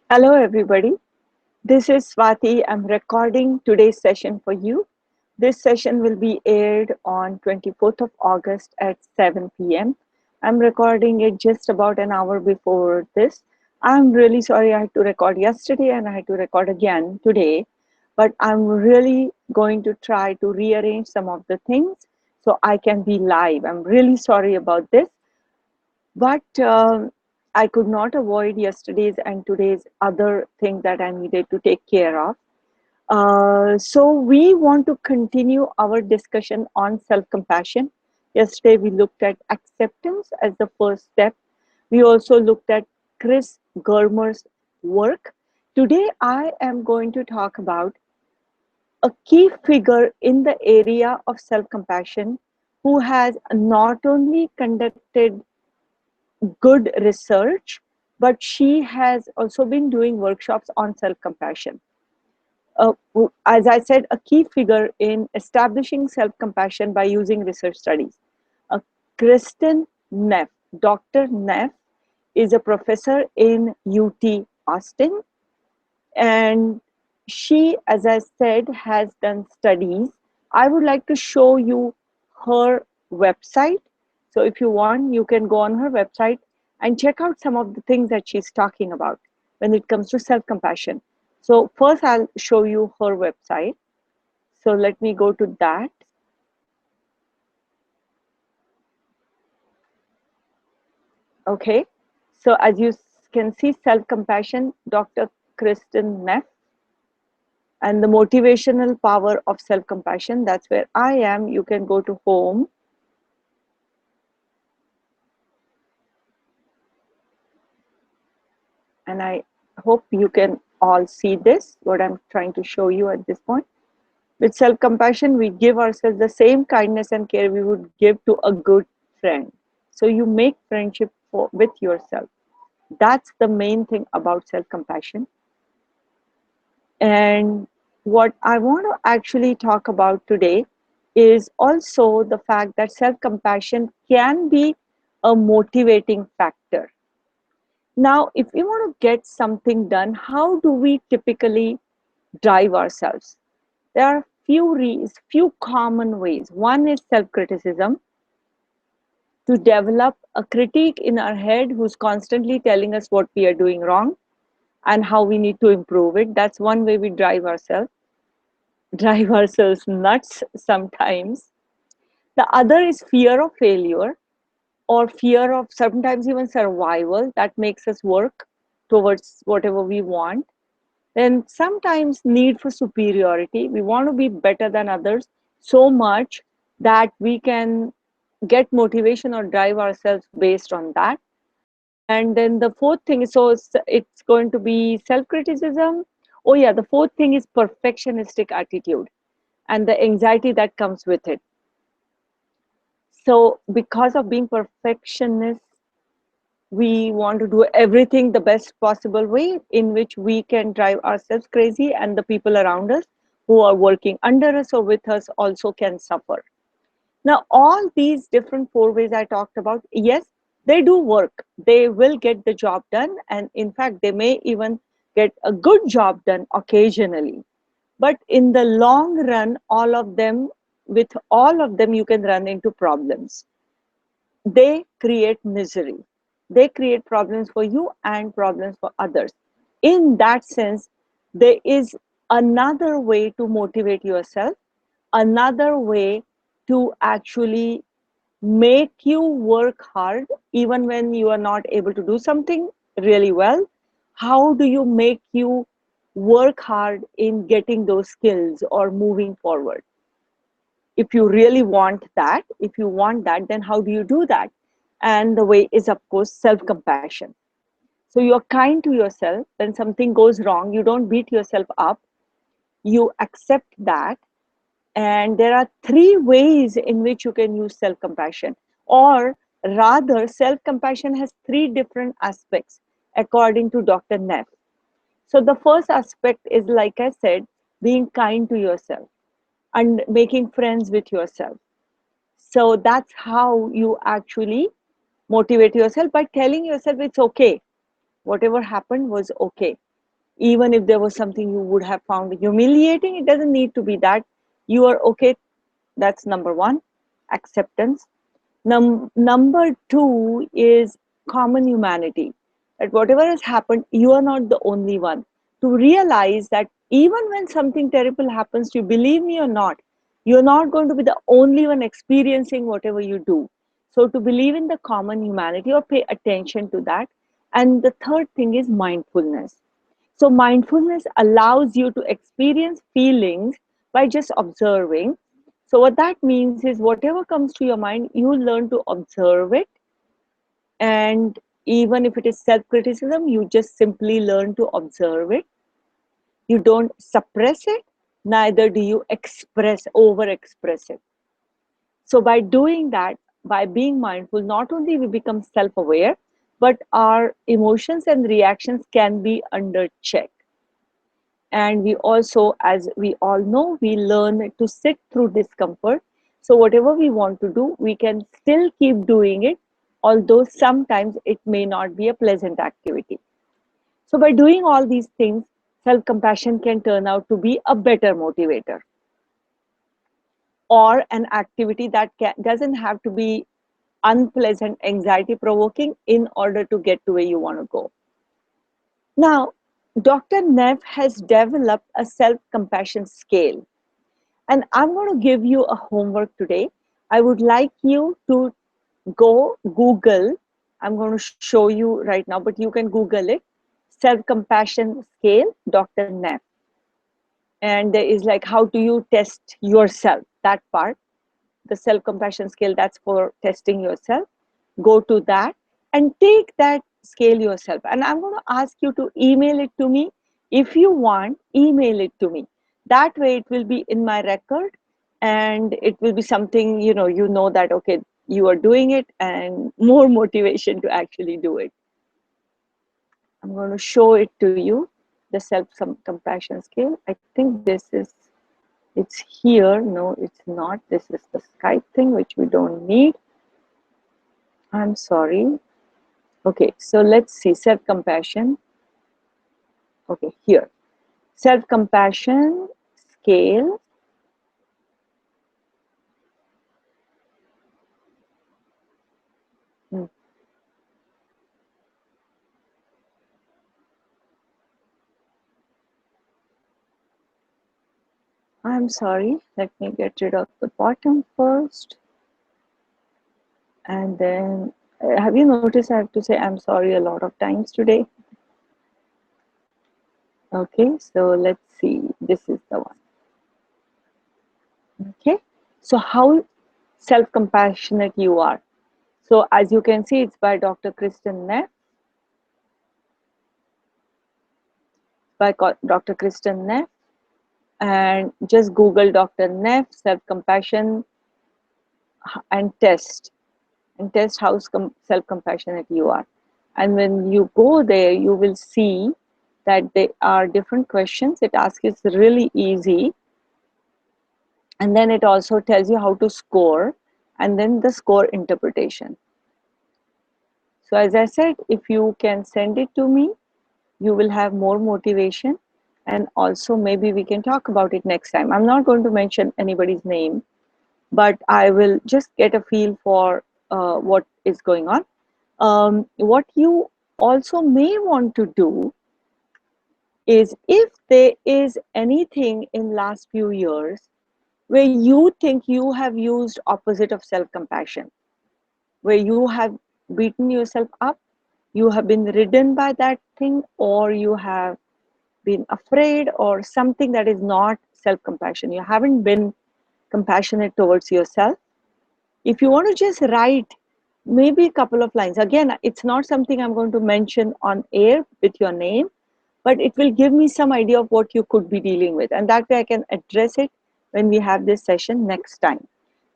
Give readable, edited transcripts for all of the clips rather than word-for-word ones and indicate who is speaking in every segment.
Speaker 1: Hello, everybody. This is Swati. I'm recording today's session for you. This session will be aired on 24th of August at 7 p.m. I'm recording it just about an hour before this. I'm really sorry I had to record yesterday and I had to record again today, but I'm really going to try to rearrange some of the things so I can be live. I'm really sorry about this. But I could not avoid yesterday's and today's other thing that I needed to take care of. So we want to continue our discussion on self-compassion. Yesterday we looked at acceptance as the first step. We also looked at Chris Germer's work. Today I am going to talk about a key figure in the area of self-compassion who has not only conducted good research, but she has also been doing workshops on self-compassion. Uh, as I said, a key figure in establishing self-compassion by using research studies. Uh, Kristen Neff, Dr. Neff is a professor in UT Austin, and she, as I said, has done studies. I would like to show you her website. So if you want, you can go on her website and check out some of the things that she's talking about when it comes to self-compassion. So first I'll show you her website. So let me go to that. Okay. So as you can see, self-compassion, Dr. Kristen Neff, and the motivational power of self-compassion. That's where I am. You can go to home. And I hope you can all see this, what I'm trying to show you at this point. With self-compassion, we give ourselves the same kindness and care we would give to a good friend. So you make friendship with yourself. That's the main thing about self-compassion. And what I want to actually talk about today is also the fact that self-compassion can be a motivating factor. Now, if we want to get something done, how do we typically drive ourselves? There are few common ways. One is self-criticism, to develop a critique in our head who's constantly telling us what we are doing wrong and how we need to improve it. That's one way we drive ourselves nuts sometimes. The other is fear of failure or fear of sometimes even survival that makes us work towards whatever we want. Then sometimes need for superiority. We want to be better than others so much that we can get motivation or drive ourselves based on that. And then the fourth thing is, so it's going to be self-criticism. Oh yeah, the fourth thing is perfectionistic attitude and the anxiety that comes with it. So because of being perfectionist, we want to do everything the best possible way in which we can drive ourselves crazy, and the people around us who are working under us or with us also can suffer. Now, all these different four ways I talked about, yes, they do work. They will get the job done. And in fact, they may even get a good job done occasionally. But in the long run, with all of them, you can run into problems. They create misery. They create problems for you and problems for others. In that sense, there is another way to motivate yourself, another way to actually make you work hard even when you are not able to do something really well. How do you make you work hard in getting those skills or moving forward? If you really want that, if you want that, then how do you do that? And the way is, of course, self-compassion. So you're kind to yourself. When something goes wrong, you don't beat yourself up. You accept that. And there are three ways in which you can use self-compassion. Or rather, self-compassion has three different aspects, according to Dr. Neff. So the first aspect is, like I said, being kind to yourself and making friends with yourself. So that's how you actually motivate yourself, by telling yourself it's okay. Whatever happened was okay. Even if there was something you would have found humiliating, it doesn't need to be that. You are okay. That's number one, acceptance. Number two is common humanity. That whatever has happened, you are not the only one. To realize that even when something terrible happens to you, believe me or not, you're not going to be the only one experiencing whatever you do. So to believe in the common humanity or pay attention to that. And the third thing is mindfulness. So mindfulness allows you to experience feelings by just observing. So what that means is whatever comes to your mind, you learn to observe it. And even if it is self-criticism, you just simply learn to observe it. You don't suppress it, neither do you over-express it. So by doing that, by being mindful, not only we become self-aware, but our emotions and reactions can be under check. And we also, as we all know, we learn to sit through discomfort. So whatever we want to do, we can still keep doing it, although sometimes it may not be a pleasant activity. So by doing all these things, self-compassion can turn out to be a better motivator, or an activity that doesn't have to be unpleasant, anxiety provoking in order to get to where you want to go. Now, Dr. Neff has developed a self-compassion scale. And I'm going to give you a homework today. I would like you to go Google. I'm going to show you right now, but you can Google it. Self-compassion scale, Dr. Neff. And there is like, how do you test yourself? That part, the self-compassion scale, that's for testing yourself. Go to that and take that scale yourself. And I'm going to ask you to email it to me. If you want, email it to me. That way it will be in my record, and it will be something, you know that, okay, you are doing it, and more motivation to actually do it. I'm going to show it to you, the self-compassion scale. I think it's here. No, it's not. This is the Skype thing, which we don't need. I'm sorry. Okay, so let's see, self-compassion. Okay, here. Self-compassion scale. Hmm. I'm sorry. Let me get rid of the bottom first. And then, have you noticed I have to say I'm sorry a lot of times today? Okay, so let's see. This is the one. Okay, so how self-compassionate you are. So as you can see, it's by Dr. Kristen Neff. By Dr. Kristen Neff. And just Google Dr. Neff self-compassion and test how self-compassionate you are. And when you go there, you will see that there are different questions. It asks, it's really easy. And then it also tells you how to score, and then the score interpretation. So as I said, if you can send it to me, you will have more motivation. And also maybe we can talk about it next time. I'm not going to mention anybody's name, but I will just get a feel for what is going on. What you also may want to do is, if there is anything in last few years where you think you have used opposite of self-compassion, where you have beaten yourself up, you have been ridden by that thing, or you have been afraid, or something that is not self-compassion, you haven't been compassionate towards yourself. If you want to just write maybe a couple of lines, again, it's not something I'm going to mention on air with your name, but it will give me some idea of what you could be dealing with. And that way I can address it when we have this session next time.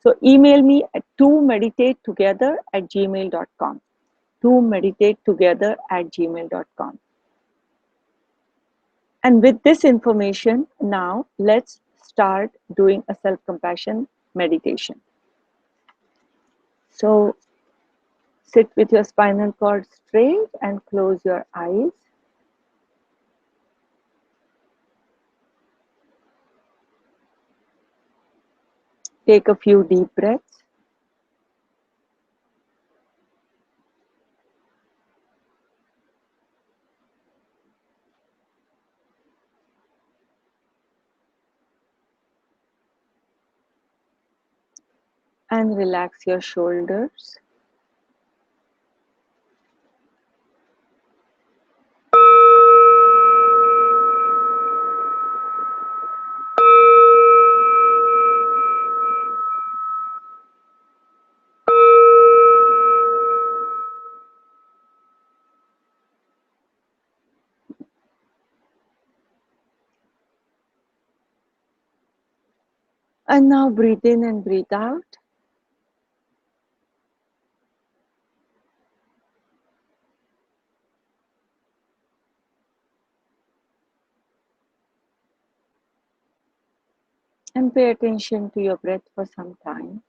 Speaker 1: So email me at tomeditatetogether@gmail.com. tomeditatetogether@gmail.com. And with this information, now let's start doing a self-compassion meditation. So sit with your spinal cord straight and close your eyes. Take a few deep breaths. And relax your shoulders. And now breathe in and breathe out. And pay attention to your breath for some time.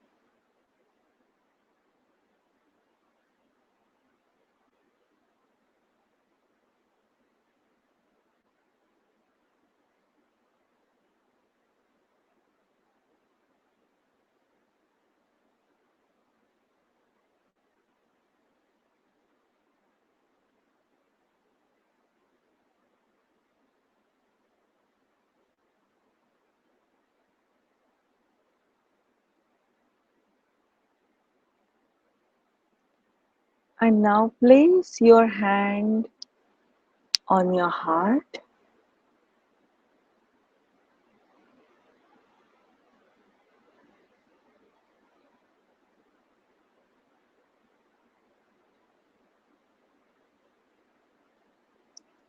Speaker 1: And now place your hand on your heart.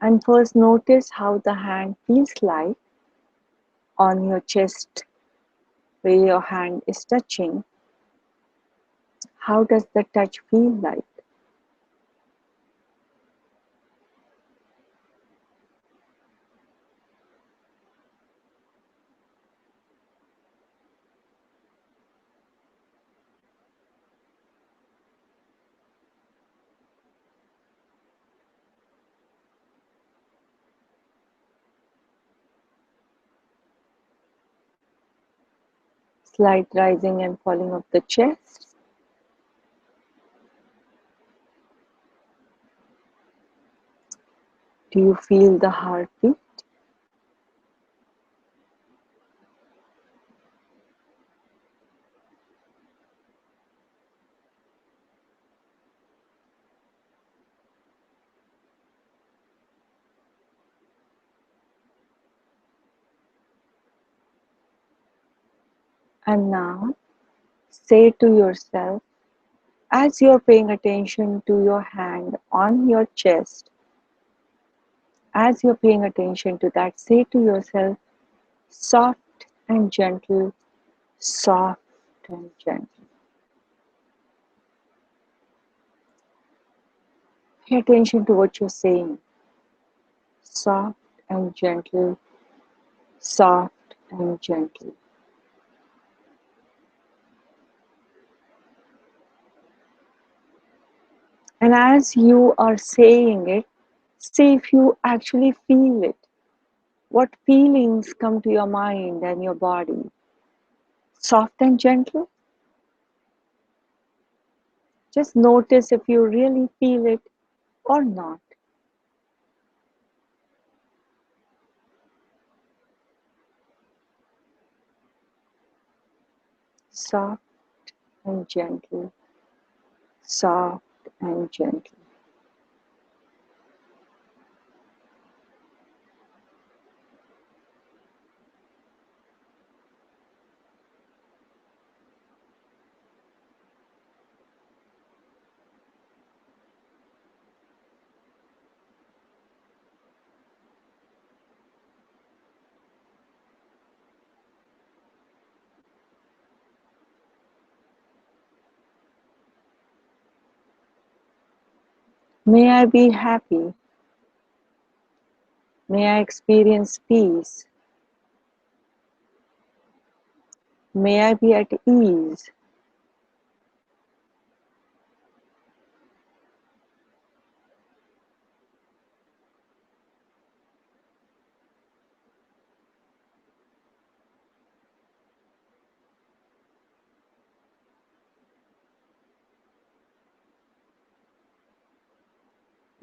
Speaker 1: And first notice how the hand feels like on your chest where your hand is touching. How does the touch feel like? Slight rising and falling of the chest. Do you feel the heartbeat? And now say to yourself, as you're paying attention to your hand on your chest, as you're paying attention to that, say to yourself, soft and gentle, soft and gentle. Pay attention to what you're saying. Soft and gentle, soft and gentle. And as you are saying it, see if you actually feel it. What feelings come to your mind and your body? Soft and gentle? Just notice if you really feel it or not. Soft and gentle, soft and gentle. May I be happy. May I experience peace. May I be at ease.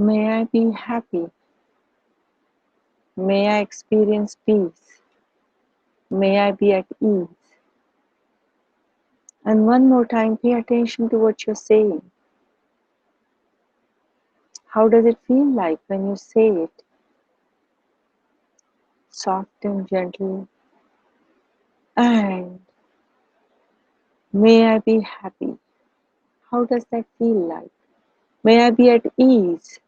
Speaker 1: May I be happy. May I experience peace. May I be at ease. And one more time, pay attention to what you're saying. How does it feel like when you say it? Soft and gentle. And may I be happy. How does that feel like? May I be at ease.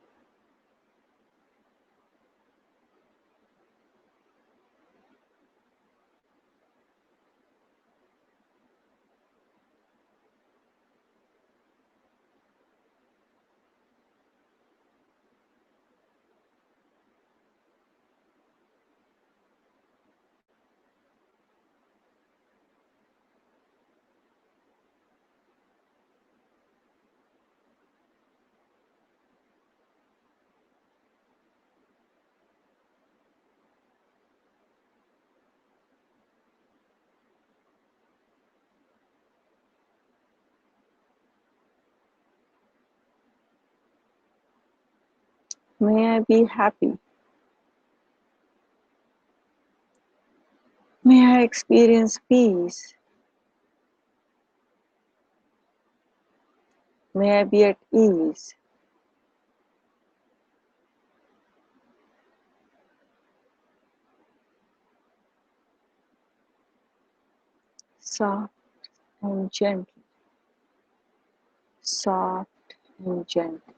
Speaker 1: May I be happy. May I experience peace. May I be at ease. Soft and gentle. Soft and gentle.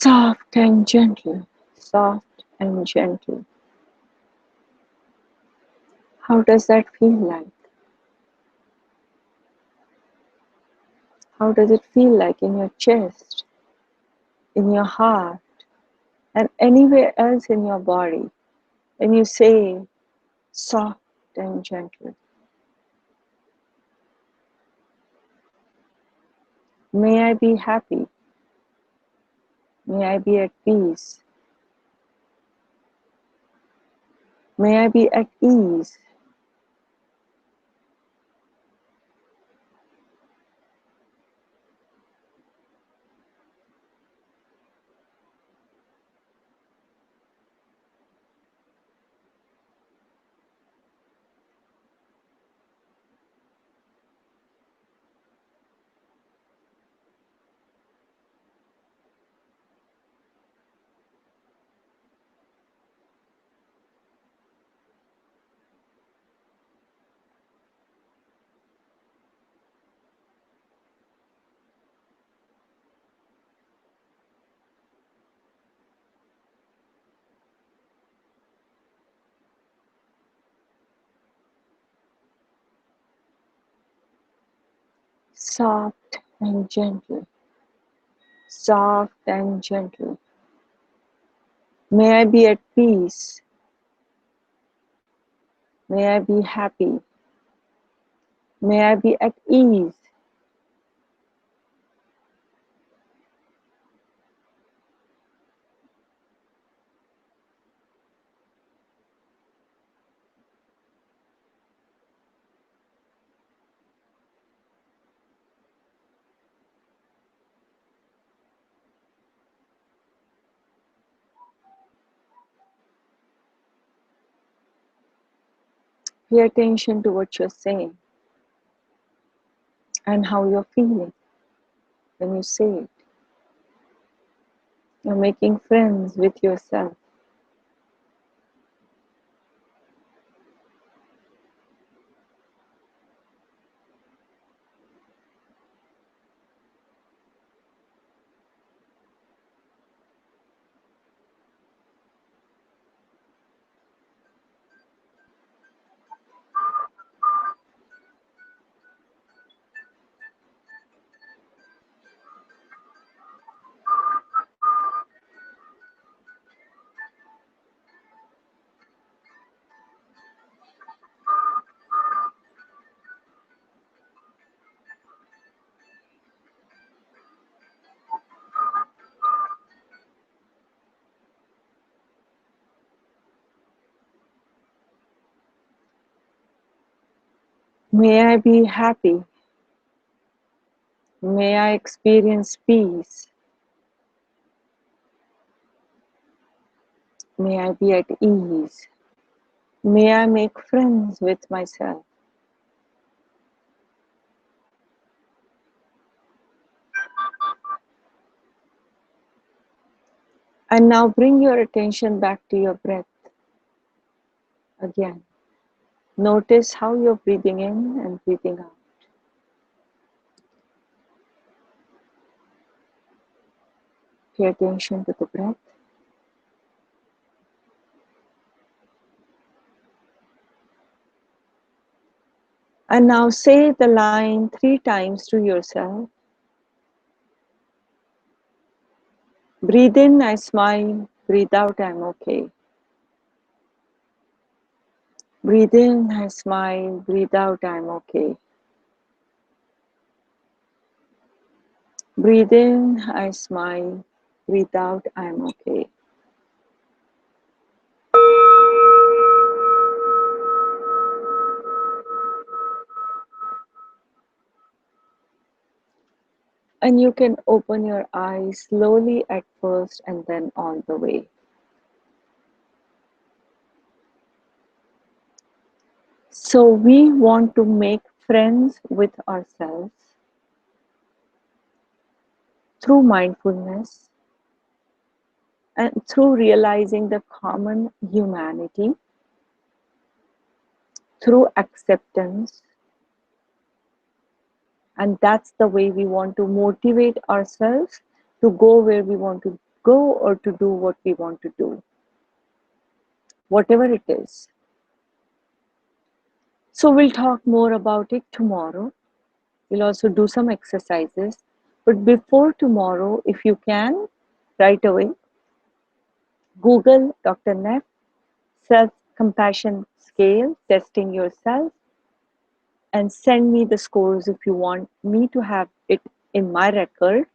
Speaker 1: Soft and gentle. Soft and gentle. How does that feel like? How does it feel like in your chest, in your heart, and anywhere else in your body when you say soft and gentle? May I be happy. May I be at peace. May I be at ease. Soft and gentle. Soft and gentle. May I be at peace. May I be happy. May I be at ease. Pay attention to what you're saying and how you're feeling when you say it. You're making friends with yourself. May I be happy. May I experience peace. May I be at ease. May I make friends with myself. And now bring your attention back to your breath again. Notice how you're breathing in and breathing out. Pay attention to the breath. And now say the line 3 times to yourself. Breathe in, I smile. Breathe out, I'm okay. Breathe in, I smile. Breathe out, I'm okay. Breathe in, I smile. Breathe out, I'm okay. And you can open your eyes slowly at first and then all the way. So we want to make friends with ourselves through mindfulness and through realizing the common humanity, through acceptance. And that's the way we want to motivate ourselves to go where we want to go or to do what we want to do, whatever it is. So we'll talk more about it tomorrow. We'll also do some exercises. But before tomorrow, if you can, right away, Google Dr. Neff self-compassion scale, testing yourself, and send me the scores if you want me to have it in my record.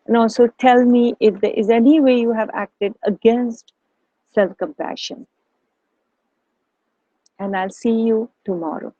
Speaker 1: And also tell me if there is any way you have acted against self-compassion. And I'll see you tomorrow.